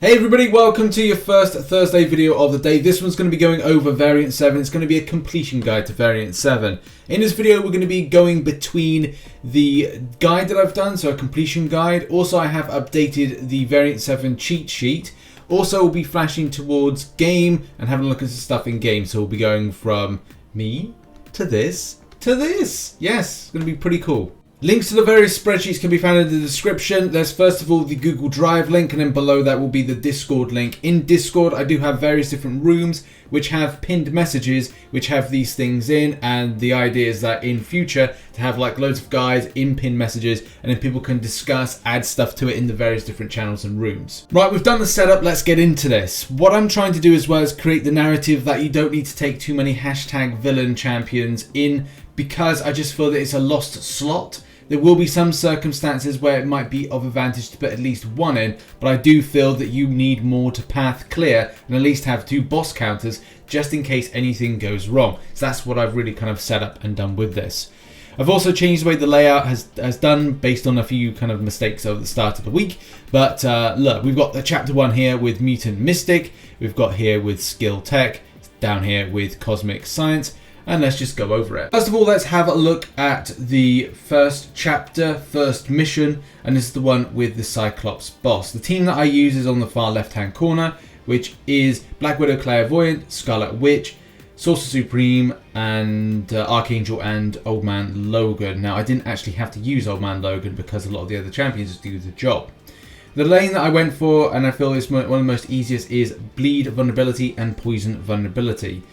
Hey everybody, welcome to your first Thursday video of the day. This one's going to be going over Variant 7. It's going to be a completion guide to Variant 7. In this video, we're going to be going between the guide that I've done, so a completion guide. Also, I have updated the Variant 7 cheat sheet. Also, we'll be flashing towards game and having a look at some stuff in game. So we'll be going from me to this to this. Yes, it's going to be pretty cool. Links to the various spreadsheets can be found in the description. There's first of all the Google Drive link, and then below that will be the Discord link. In Discord, I do have various different rooms which have pinned messages which have these things in, and the idea is that in future to have like loads of guides in pinned messages, and then people can discuss, add stuff to it in the various different channels and rooms. Right, we've done the setup, let's get into this. What I'm trying to do as well is create the narrative that you don't need to take too many hashtag villain champions in, because I just feel that it's a lost slot. There will be some circumstances where it might be of advantage to put at least one in, but I do feel that you need more to path clear and at least have 2 boss counters just in case anything goes wrong. So that's what I've really kind of set up and done with this. I've also changed the way the layout has done based on a few kind of mistakes over the start of the week. But look, we've got the chapter 1 here with Mutant Mystic. We've got here with Skill Tech, down here with Cosmic Science. And let's just go over it. First of all, let's have a look at the first chapter, first mission, and this is the one with the Cyclops boss. The team that I use is on the far left-hand corner, which is Black Widow Clairvoyant, Scarlet Witch, Sorcerer Supreme, and Archangel and Old Man Logan. Now, I didn't actually have to use Old Man Logan because a lot of the other champions do the job. The lane that I went for, and I feel is one of the most easiest, is Bleed Vulnerability and Poison Vulnerability.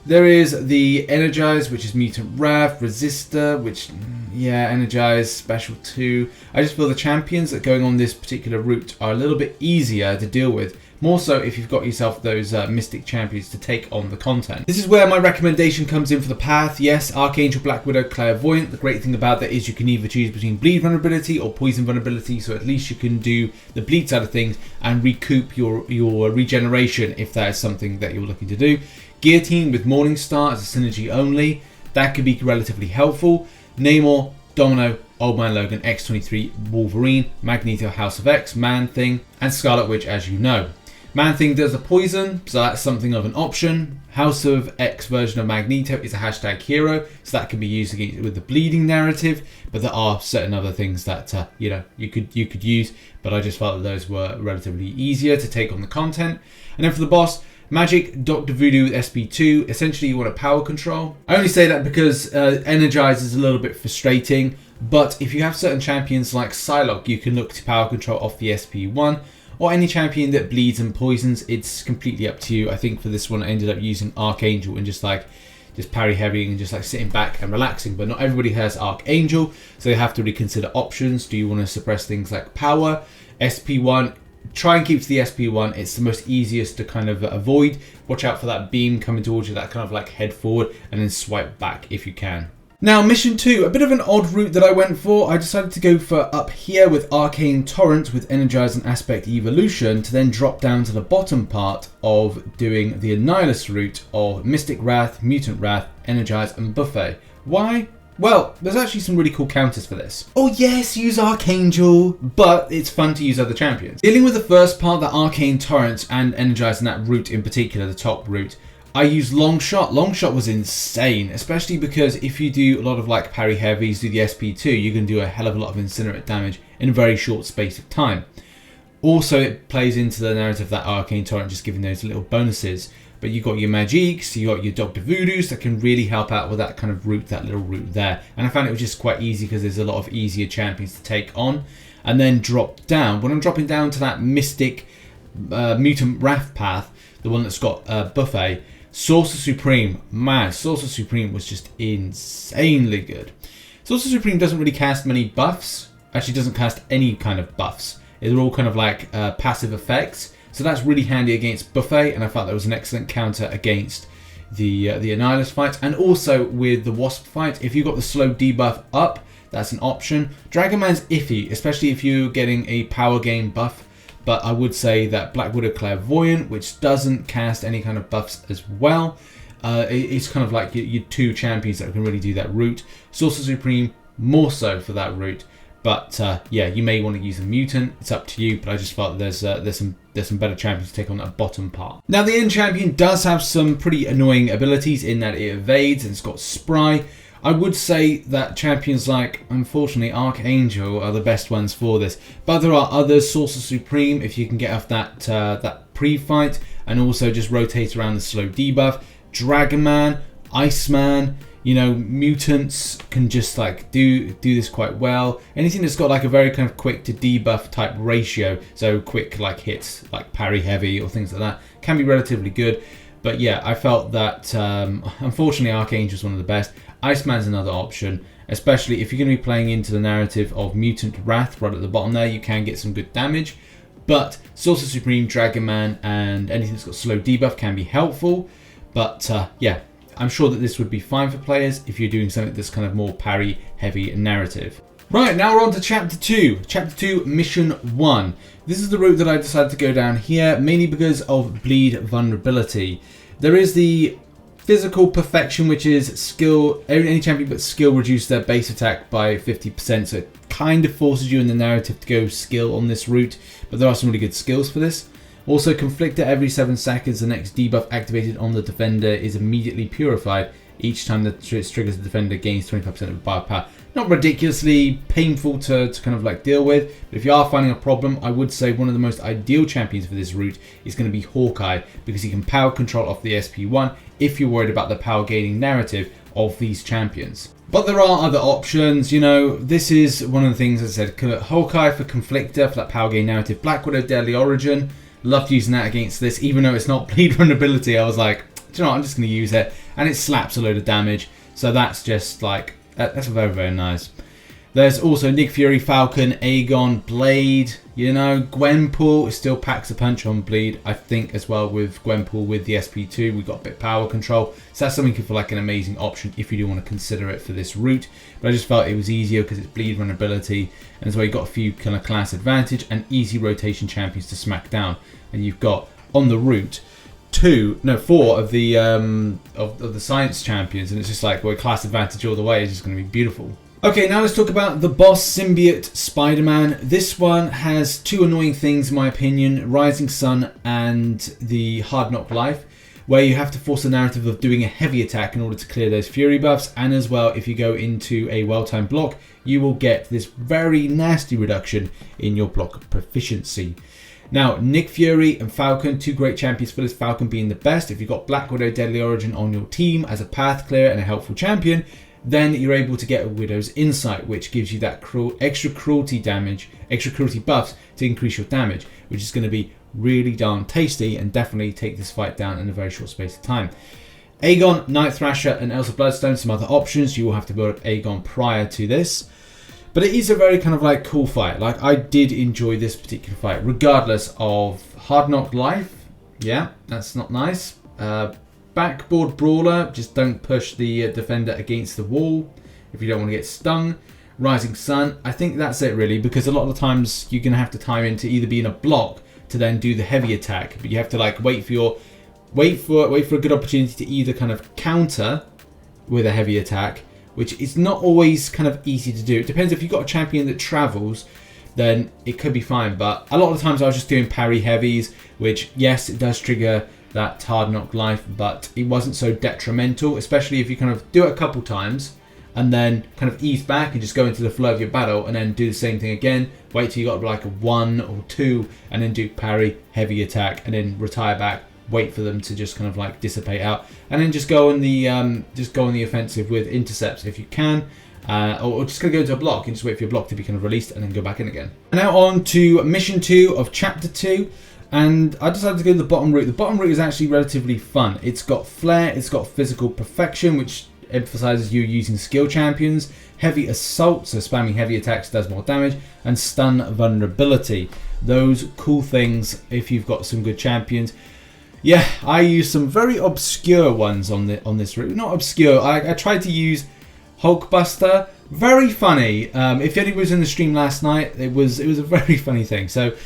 There is the Energize, which is Mutant Wrath, Resistor, which, yeah, Energize, Special 2. I just feel the champions that are going on this particular route are a little bit easier to deal with, more so if you've got yourself those Mystic champions to take on the content. This is where my recommendation comes in for the path. Yes, Archangel, Black Widow, Clairvoyant. The great thing about that is you can either choose between Bleed Vulnerability or Poison Vulnerability, so at least you can do the bleed side of things and recoup your regeneration if that is something that you're looking to do. Guillotine with Morningstar as a synergy only, that could be relatively helpful. Namor, Domino, Old Man Logan, X-23, Wolverine, Magneto, House of X, Man-Thing, and Scarlet Witch, as you know. Man-Thing does a poison, so that's something of an option. House of X version of Magneto is a hashtag hero, so that can be used with the bleeding narrative, but there are certain other things that you could use, but I just felt that those were relatively easier to take on the content. And then for the boss, Magic, Dr. Voodoo with SP2, essentially you want a power control. I only say that because Energize is a little bit frustrating, but if you have certain champions like Psylocke, you can look to power control off the SP1, or any champion that bleeds and poisons. It's completely up to you. I think for this one I ended up using Archangel and just parry heavy and just like sitting back and relaxing, but not everybody has Archangel, so they have to reconsider options. Do you want to suppress things like power? SP1, try and keep to the SP1. It's the most easiest to kind of avoid. Watch out for that beam coming towards you, that kind of like head forward and then swipe back if you can. Now, mission 2, a bit of an odd route that I went for. I decided to go for up here with Arcane Torrent with Energize and Aspect Evolution to then drop down to the bottom part of doing the Annihilus route of Mystic Wrath, Mutant Wrath, Energize and Buffet. Why? Well, there's actually some really cool counters for this. Oh yes, use Archangel, but it's fun to use other champions. Dealing with the first part, the Arcane Torrents and Energizing that route in particular, the top route, I used Longshot. Longshot was insane, especially because if you do a lot of like parry heavies, do the SP2, you can do a hell of a lot of incinerate damage in a very short space of time. Also, it plays into the narrative that Arcane Torrent just giving those little bonuses. But you've got your Magiques, you got your Dr. Voodoos that can really help out with that kind of route, that little route there. And I found it was just quite easy because there's a lot of easier champions to take on. And then drop down. When I'm dropping down to that Mystic Mutant Wrath path, the one that's got Buffet, Sorcerer Supreme, man, Sorcerer Supreme was just insanely good. Sorcerer Supreme doesn't really cast many buffs. Actually doesn't cast any kind of buffs. They're all kind of like passive effects. So that's really handy against Buffet, and I felt that was an excellent counter against the Annihilus fight. And also with the Wasp fight, if you got the slow debuff up, that's an option. Dragon Man's iffy, especially if you're getting a power gain buff. But I would say that Black Widow Clairvoyant, which doesn't cast any kind of buffs as well, it's kind of like your 2 champions that can really do that route. Sorcerer Supreme, more so for that route. But yeah, you may want to use a mutant. It's up to you. But I just felt there's some better champions to take on that bottom part. Now the end champion does have some pretty annoying abilities in that it evades and it's got spry. I would say that champions like, unfortunately, Archangel are the best ones for this. But there are others, Sorcerer Supreme, if you can get off that pre-fight, and also just rotate around the slow debuff. Dragonman, Iceman, you know, mutants can just like do this quite well. Anything that's got like a very kind of quick to debuff type ratio, so quick like hits like parry heavy or things like that, can be relatively good. But yeah, I felt that unfortunately Archangel is one of the best. Iceman's another option, especially if you're going to be playing into the narrative of Mutant Wrath right at the bottom there. You can get some good damage, but Sorcerer Supreme, Dragonman, and anything that's got slow debuff can be helpful. But yeah, I'm sure that this would be fine for players if you're doing something that's kind of more parry heavy narrative. Right, now we're on to Chapter 2. Chapter 2, Mission 1. This is the route that I decided to go down here, mainly because of bleed vulnerability. There is the physical perfection, which is skill. Any champion but skill reduces their base attack by 50%, so it kind of forces you in the narrative to go skill on this route, but there are some really good skills for this. Also, Conflictor, every 7 seconds, the next debuff activated on the defender is immediately purified. Each time that triggers the defender gains 25% of firepower. Not ridiculously painful to kind of like deal with, but if you are finding a problem, I would say one of the most ideal champions for this route is going to be Hawkeye, because he can power control off the SP1 if you're worried about the power gaining narrative of these champions. But there are other options, you know, this is one of the things I said, Hawkeye for Conflictor, for that power gain narrative. Black Widow Deadly Origin, loved using that against this, even though it's not bleed vulnerability. I was like, do you know what, I'm just going to use it, and it slaps a load of damage, so that's just like, that's very, very nice. There's also Nick Fury, Falcon, Aegon, Blade, you know, Gwenpool still packs a punch on bleed, I think, as well with Gwenpool with the SP2. We've got a bit of power control, so that's something you feel like an amazing option if you do want to consider it for this route. But I just felt it was easier because it's bleed vulnerability, and as well you've got a few kind of class advantage and easy rotation champions to smack down. And you've got on the route 4 of the science champions, and it's just like, well, class advantage all the way is just going to be beautiful. Okay, now let's talk about the boss symbiote Spider-Man. This one has 2 annoying things in my opinion, Rising Sun and the Hard Knock Life, where you have to force the narrative of doing a heavy attack in order to clear those fury buffs, and as well if you go into a well-timed block, you will get this very nasty reduction in your block proficiency. Now, Nick Fury and Falcon, 2 great champions for this, Falcon being the best. If you've got Black Widow Deadly Origin on your team as a path clear and a helpful champion, then you're able to get a Widow's Insight, which gives you that extra cruelty buffs to increase your damage, which is going to be really darn tasty and definitely take this fight down in a very short space of time. Aegon, Night Thrasher, and Elsa Bloodstone, some other options. You will have to build up Aegon prior to this. But it is a very kind of like cool fight. Like, I did enjoy this particular fight, regardless of Hard Knock Life. Yeah, that's not nice. Backboard Brawler, just don't push the defender against the wall if you don't want to get stung. Rising Sun, I think that's it really, because a lot of the times you're going to have to time in to either be in a block to then do the heavy attack, but you have to like wait for a good opportunity to either kind of counter with a heavy attack, which is not always kind of easy to do. It depends. If you've got a champion that travels, then it could be fine. But a lot of the times I was just doing parry heavies, which, yes, it does trigger that Hard Knock Life, but it wasn't so detrimental, especially if you kind of do it a couple times and then kind of ease back and just go into the flow of your battle and then do the same thing again. Wait till you got like a 1 or 2 and then do parry, heavy attack, and then retire back. Wait for them to just kind of like dissipate out, and then just go on the offensive with intercepts if you can, or just gonna go into a block and just wait for your block to be kind of released and then go back in again. Now on to mission 2 of chapter 2, and I decided to go the bottom route. The bottom route is actually relatively fun. It's got flair, it's got physical perfection, which emphasizes you using skill champions, heavy assault, so spamming heavy attacks does more damage, and stun vulnerability. Those cool things if you've got some good champions. Yeah, I used some very obscure ones on this route. Not obscure. I tried to use Hulkbuster. Very funny. If anyone was in the stream last night, it was a very funny thing. So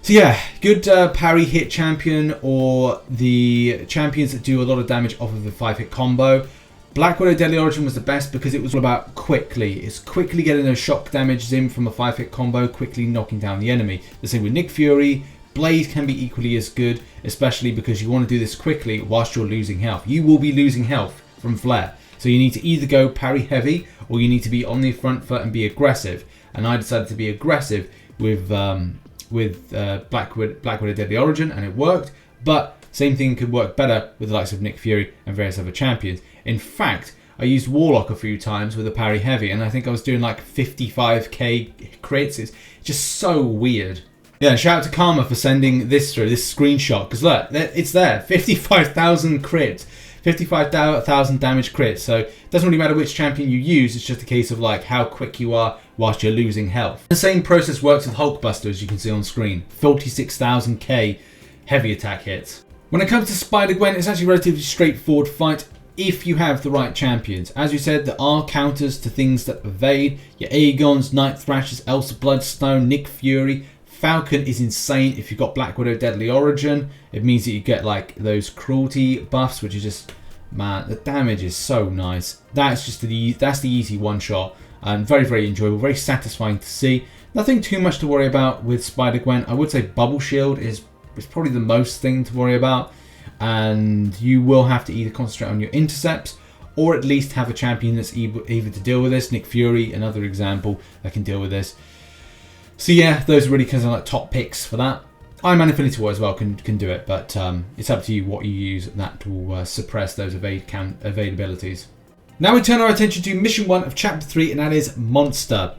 yeah, good parry hit champion, or the champions that do a lot of damage off of the 5-hit combo. Black Widow Deadly Origin was the best because it was all about quickly. It's quickly getting those shock damages in from a 5-hit combo, quickly knocking down the enemy. The same with Nick Fury. Blade can be equally as good, especially because you want to do this quickly whilst you're losing health. You will be losing health from flare. So you need to either go parry heavy or you need to be on the front foot and be aggressive. And I decided to be aggressive with Black Widow Deadly Origin, and it worked. But same thing could work better with the likes of Nick Fury and various other champions. In fact, I used Warlock a few times with a parry heavy, and I think I was doing like 55k crits. It's just so weird. Yeah, shout out to Karma for sending this through, this screenshot, because look, it's there, 55,000 crits. 55,000 damage crits, so it doesn't really matter which champion you use, it's just a case of like how quick you are whilst you're losing health. The same process works with Hulkbuster, as you can see on screen. 46,000k heavy attack hits. When it comes to Spider-Gwen, it's actually a relatively straightforward fight if you have the right champions. As you said, there are counters to things that evade. Your Aegons, Night Thrashers, Elsa Bloodstone, Nick Fury. Falcon is insane if you've got Black Widow Deadly Origin. It means that you get like those cruelty buffs, which is just, man, the damage is so nice. That's just that's the easy one shot, and very, very enjoyable, very satisfying to see. Nothing too much to worry about with Spider-Gwen. I would say Bubble Shield is probably the most thing to worry about, and you will have to either concentrate on your intercepts or at least have a champion that's able to deal with this. Nick Fury, another example that can deal with this. So yeah, those are really kind of like top picks for that. Iron Man Infinity War as well can do it, but it's up to you what you use that will suppress those evade abilities. Now we turn our attention to Mission 1 of Chapter 3, and that is Monster,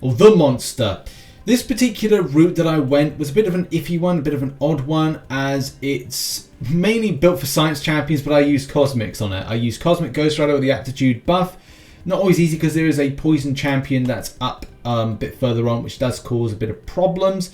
or The Monster. This particular route that I went was a bit of an iffy one, a bit of an odd one, as it's mainly built for Science Champions, but I used Cosmics on it. I used Cosmic Ghost Rider with the Aptitude buff. Not always easy because there is a Poison Champion that's up a bit further on, which does cause a bit of problems.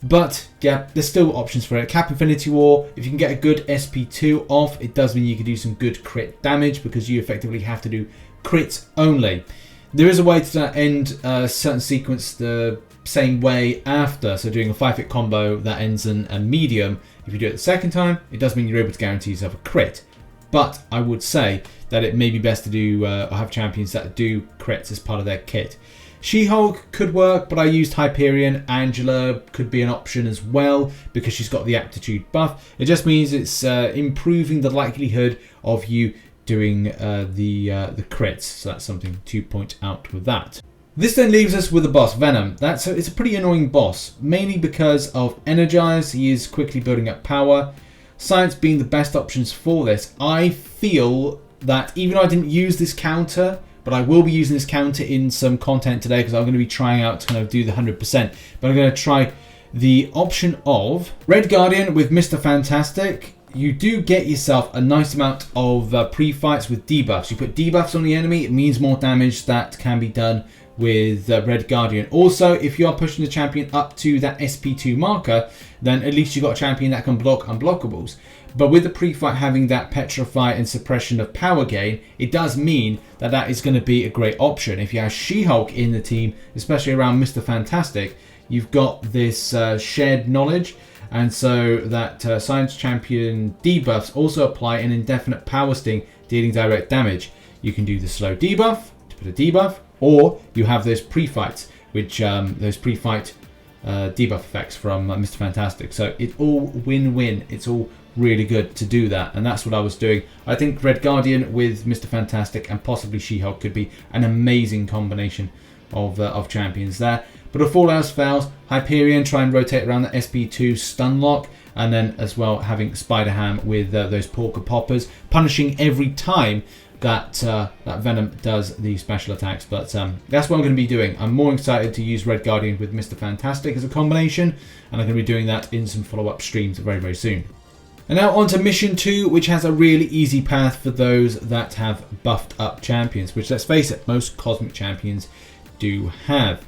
But yeah, there's still options for it. Cap Infinity War, if you can get a good SP2 off, it does mean you can do some good crit damage because you effectively have to do crits only. There is a way to end a certain sequence the same way after, so doing a 5-hit combo that ends in a medium. If you do it the second time, it does mean you're able to guarantee yourself a crit. But I would say that it may be best to do have champions that do crits as part of their kit. She-Hulk could work, but I used Hyperion. Angela could be an option as well because she's got the Aptitude buff. It just means it's improving the likelihood of you doing the crits. So that's something to point out with that. This then leaves us with the boss, Venom. It's a pretty annoying boss, mainly because of Energize. He is quickly building up power. Science being the best options for this. I feel that even though I didn't use this counter, but I will be using this counter in some content today because I'm going to be trying out to kind of do the 100%. But I'm going to try the option of Red Guardian with Mr. Fantastic. You do get yourself a nice amount of pre-fights with debuffs. You put debuffs on the enemy, it means more damage that can be done with Red Guardian. Also, if you are pushing the champion up to that SP2 marker, then at least you've got a champion that can block unblockables. But with the pre-fight having that petrify and suppression of power gain, it does mean that that is going to be a great option. If you have She-Hulk in the team, especially around Mr. Fantastic, you've got this shared knowledge, and so that Science Champion debuffs also apply an indefinite power sting dealing direct damage. You can do the slow debuff to put a debuff, or you have those pre-fights, which those pre-fight debuff effects from Mr. Fantastic. So it's all win-win. It's all really good to do that, and that's what I was doing. I think Red Guardian with Mr. Fantastic and possibly She-Hulk could be an amazing combination of champions there. But if all else fails, Hyperion, try and rotate around the SP2 stun lock, and then as well having Spider-Ham with those Porker Poppers, punishing every time that that Venom does the special attacks. But that's what I'm going to be doing. I'm more excited to use Red Guardian with Mr. Fantastic as a combination, and I'm going to be doing that in some follow-up streams very, very soon. And now on to Mission 2, which has a really easy path for those that have buffed up champions, which, let's face it, most Cosmic champions do have.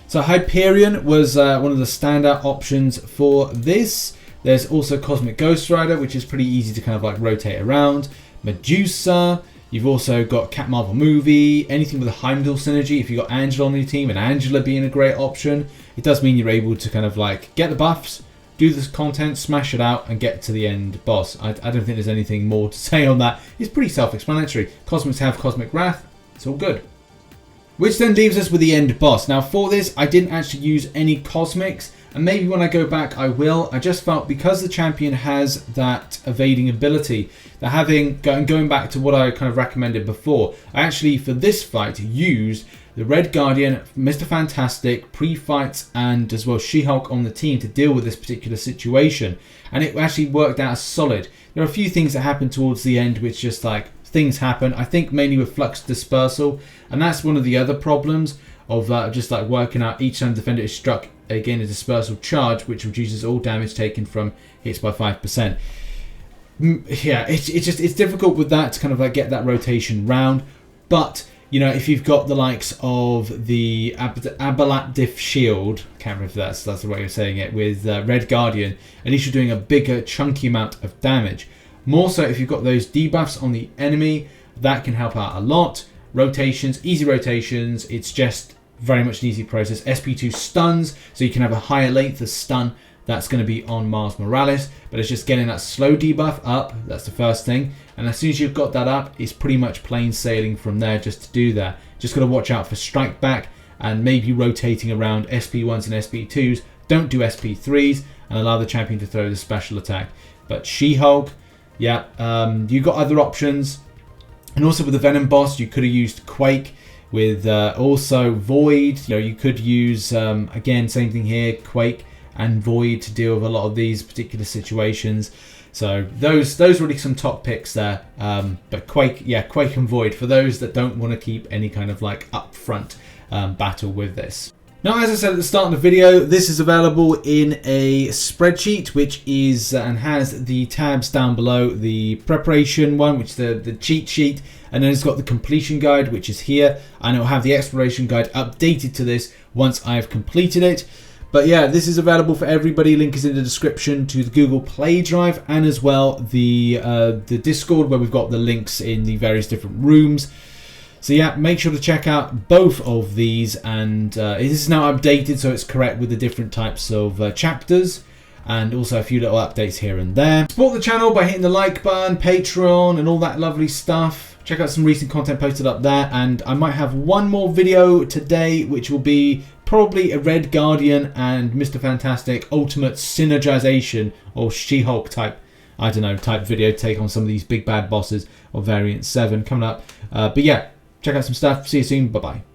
So Hyperion was one of the standout options for this. There's also Cosmic Ghost Rider, which is pretty easy to kind of like rotate around. Medusa. You've also got Cat Marvel Movie, anything with a Heimdall synergy. If you've got Angela on your team, and Angela being a great option, it does mean you're able to kind of like get the buffs, do this content, smash it out, and get to the end boss. I don't think there's anything more to say on that. It's pretty self-explanatory. Cosmics have Cosmic Wrath. It's all good. Which then leaves us with the end boss. Now for this, I didn't actually use any Cosmics, and maybe when I go back I will. I just felt because the champion has that evading ability, that going back to what I kind of recommended before, I actually for this fight used the Red Guardian, Mr. Fantastic, pre-fights, and as well She-Hulk on the team to deal with this particular situation. And it actually worked out as solid. There are a few things that happened towards the end which just like, things happen. I think mainly with Flux Dispersal, and that's one of the other problems of just like working out each time the defender is struck again a dispersal charge, which reduces all damage taken from hits by 5%. Yeah, it's difficult with that to kind of like get that rotation round, but you know, if you've got the likes of the Abalactive Shield, I can't remember if that's the way you're saying it, with Red Guardian, at least you're doing a bigger, chunky amount of damage. More so if you've got those debuffs on the enemy, that can help out a lot. Rotations, easy rotations, it's just very much an easy process. SP2 stuns, so you can have a higher length of stun. That's going to be on Miles Morales, but it's just getting that slow debuff up. That's the first thing. And as soon as you've got that up, it's pretty much plain sailing from there just to do that. Just got to watch out for strike back and maybe rotating around SP1s and SP2s. Don't do SP3s and allow the champion to throw the special attack. But She-Hulk, yeah, you got other options. And also with the Venom boss, you could have used Quake. With also Void, you know, you could use, again, same thing here, Quake and Void to deal with a lot of these particular situations. So those are really some top picks there. But Quake, yeah, Quake and Void for those that don't want to keep any kind of like upfront battle with this. Now, as I said at the start of the video, this is available in a spreadsheet, which is and has the tabs down below. The preparation one, which is the cheat sheet, and then it's got the completion guide, which is here, and it will have the exploration guide updated to this once I have completed it. But yeah, this is available for everybody. Link is in the description to the Google Play Drive, and as well the Discord, where we've got the links in the various different rooms. So yeah, make sure to check out both of these, and it is now updated so it's correct with the different types of chapters, and also a few little updates here and there. Support the channel by hitting the like button, Patreon, and all that lovely stuff. Check out some recent content posted up there, and I might have one more video today, which will be probably a Red Guardian and Mr. Fantastic ultimate synergization or She-Hulk type, I don't know, type video take on some of these big bad bosses of Variant 7 coming up. But yeah, check out some stuff. See you soon. Bye-bye.